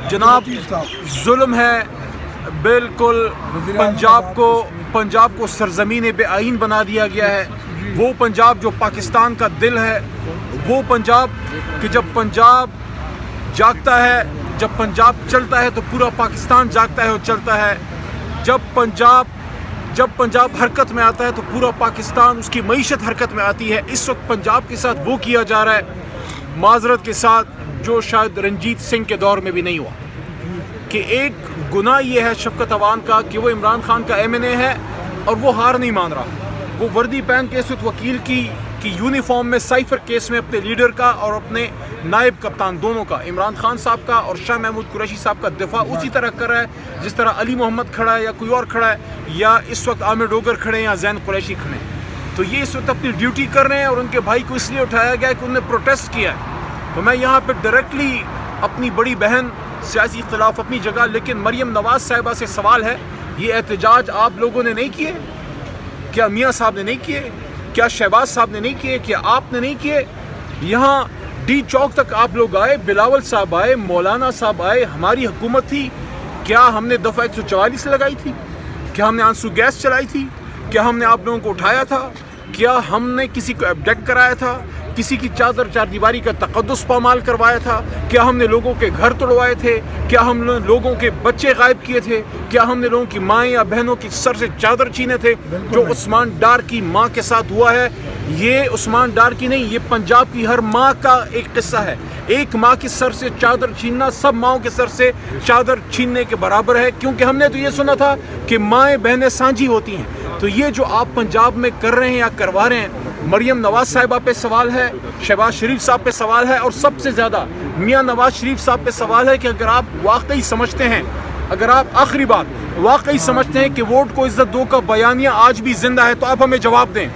جناب ظلم ہے بالکل. پنجاب کو سرزمین بے آئین بنا دیا گیا ہے. وہ پنجاب جو پاکستان کا دل ہے, وہ پنجاب کہ جب پنجاب جاگتا ہے, جب پنجاب چلتا ہے تو پورا پاکستان جاگتا ہے اور چلتا ہے. جب پنجاب حرکت میں آتا ہے تو پورا پاکستان, اس کی معیشت حرکت میں آتی ہے. اس وقت پنجاب کے ساتھ وہ کیا جا رہا ہے معذرت کے ساتھ جو شاید رنجیت سنگھ کے دور میں بھی نہیں ہوا, کہ ایک گناہ یہ ہے شفقت عوان کا کہ وہ عمران خان کا MNA ہے اور وہ ہار نہیں مان رہا. وہ وردی پہن کے اس وقت وکیل کی یونیفارم میں سائفر کیس میں اپنے لیڈر کا اور اپنے نائب کپتان دونوں کا, عمران خان صاحب کا اور شاہ محمود قریشی صاحب کا دفاع اسی طرح کر رہا ہے جس طرح علی محمد کھڑا ہے یا کوئی اور کھڑا ہے, یا اس وقت عامر ڈوگر کھڑے ہیں یا زین قریشی کھڑے ہیں. تو یہ اس وقت اپنی ڈیوٹی کر رہے ہیں اور ان کے بھائی کو اس لیے اٹھایا گیا کہ انہوں نے پروٹیسٹ کیا ہے. تو میں یہاں پہ ڈائریکٹلی اپنی بڑی بہن سیاسی اختلاف اپنی جگہ, لیکن مریم نواز صاحبہ سے سوال ہے, یہ احتجاج آپ لوگوں نے نہیں کیے؟ کیا میاں صاحب نے نہیں کیے؟ کیا شہباز صاحب نے نہیں کیے؟ کیا آپ نے نہیں کیے؟ یہاں ڈی چوک تک آپ لوگ آئے, بلاول صاحب آئے, مولانا صاحب آئے, ہماری حکومت تھی. کیا ہم نے دفعہ 144 لگائی تھی؟ کیا ہم نے آنسو گیس چلائی تھی؟ کیا ہم نے آپ لوگوں کو اٹھایا تھا؟ کیا ہم نے کسی کو ایبڈکٹ کرایا تھا؟ کسی کی چادر چار دیواری کا تقدس پامال کروایا تھا؟ کیا ہم نے لوگوں کے گھر توڑوائے تھے؟ کیا ہم نے لوگوں کے بچے غائب کیے تھے؟ کیا ہم نے لوگوں کی مائیں یا بہنوں کی سر سے چادر چھینے تھے؟ جو عثمان ڈار کی ماں کے ساتھ ہوا ہے, یہ عثمان ڈار کی نہیں, یہ پنجاب کی ہر ماں کا ایک قصہ ہے. ایک ماں کی سر سے چادر چھیننا سب ماؤں کے سر سے چادر چھیننے کے برابر ہے, کیونکہ ہم نے تو یہ سنا تھا کہ مائیں بہنیں سانجھی ہوتی ہیں. تو یہ جو آپ پنجاب میں کر رہے ہیں یا کروا رہے ہیں, مریم نواز صاحبہ پہ سوال ہے, شہباز شریف صاحب پہ سوال ہے, اور سب سے زیادہ میاں نواز شریف صاحب پہ سوال ہے کہ اگر آپ واقعی سمجھتے ہیں, اگر آپ آخری بات واقعی سمجھتے ہیں کہ ووٹ کو عزت دو کا بیانیہ آج بھی زندہ ہے, تو آپ ہمیں جواب دیں,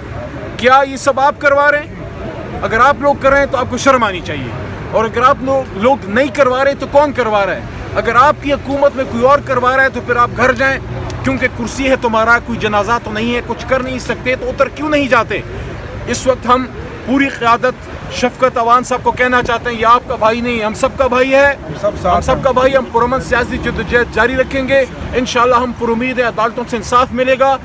کیا یہ سب آپ کروا رہے ہیں؟ اگر آپ لوگ کر رہے ہیں تو آپ کو شرم آنی چاہیے, اور اگر آپ لوگ نہیں کروا رہے تو کون کروا رہا ہے؟ اگر آپ کی حکومت میں کوئی اور کروا رہا ہے تو پھر آپ گھر جائیں, کیونکہ کرسی ہے تمہارا, کوئی جنازہ تو نہیں ہے, کچھ کر نہیں سکتے تو اتر کیوں نہیں جاتے؟ اس وقت ہم پوری قیادت شفقت عوان صاحب کو کہنا چاہتے ہیں, یہ آپ کا بھائی نہیں, ہم سب کا بھائی ہے, ہم سب کا بھائی. ہم پرامن سیاسی جدوجہد جاری رکھیں گے, انشاءاللہ ہم پر امید ہے عدالتوں سے انصاف ملے گا.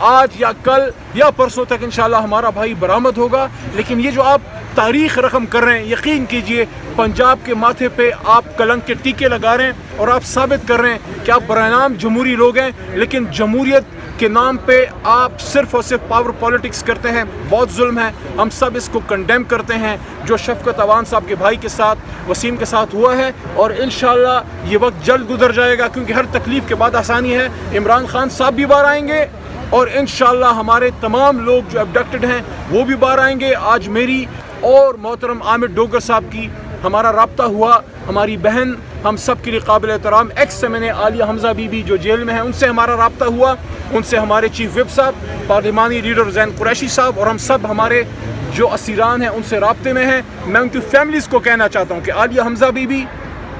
آج یا کل یا پرسوں تک انشاءاللہ ہمارا بھائی برآمد ہوگا. لیکن یہ جو آپ تاریخ رقم کر رہے ہیں, یقین کیجئے پنجاب کے ماتھے پہ آپ کلنک کے ٹیکے لگا رہے ہیں, اور آپ ثابت کر رہے ہیں کہ آپ برائے نام جمہوری لوگ ہیں, لیکن جمہوریت کے نام پہ آپ صرف اور صرف پاور پالیٹکس کرتے ہیں. بہت ظلم ہے, ہم سب اس کو کنڈیم کرتے ہیں جو شفقت عوان صاحب کے بھائی کے ساتھ, وسیم کے ساتھ ہوا ہے, اور انشاءاللہ یہ وقت جلد گزر جائے گا, کیونکہ ہر تکلیف کے بعد آسانی ہے. عمران خان صاحب بھی باہر آئیں گے, اور انشاءاللہ ہمارے تمام لوگ جو ایبڈکٹڈ ہیں وہ بھی باہر آئیں گے. آج میری اور محترم عامر ڈوگر صاحب کی ہمارا رابطہ ہوا, ہماری بہن ہم سب کے لیے قابل احترام ایکس MNA عالیہ حمزہ بی بی جو جیل میں ہیں, ان سے ہمارا رابطہ ہوا, ان سے ہمارے چیف وپ صاحب, پارلیمانی لیڈر زین قریشی صاحب, اور ہم سب ہمارے جو اسیران ہیں ان سے رابطے میں ہیں. میں ان کی فیملیز کو کہنا چاہتا ہوں کہ عالیہ حمزہ بی بی,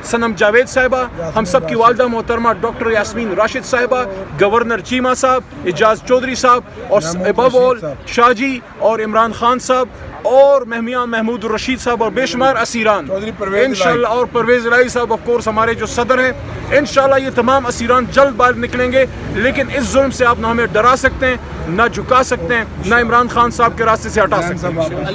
صنم جاوید صاحبہ, ہم سب کی والدہ محترمہ ڈاکٹر یاسمین راشد صاحبہ, گورنر چیمہ صاحب, اعجاز چودھری صاحب, اور ابو اول شاہ جی, اور عمران خان صاحب, اور میاں محمود الرشید صاحب, اور بے شمار اسیران انشاءاللہ, اور پرویز الہی صاحب آف کورس ہمارے جو صدر ہیں. انشاءاللہ یہ تمام اسیران جلد باہر نکلیں گے, لیکن اس ظلم سے آپ نہ ہمیں ڈرا سکتے ہیں, نہ جھکا سکتے ہیں, نہ عمران خان صاحب کے راستے سے ہٹا سکتے ہیں.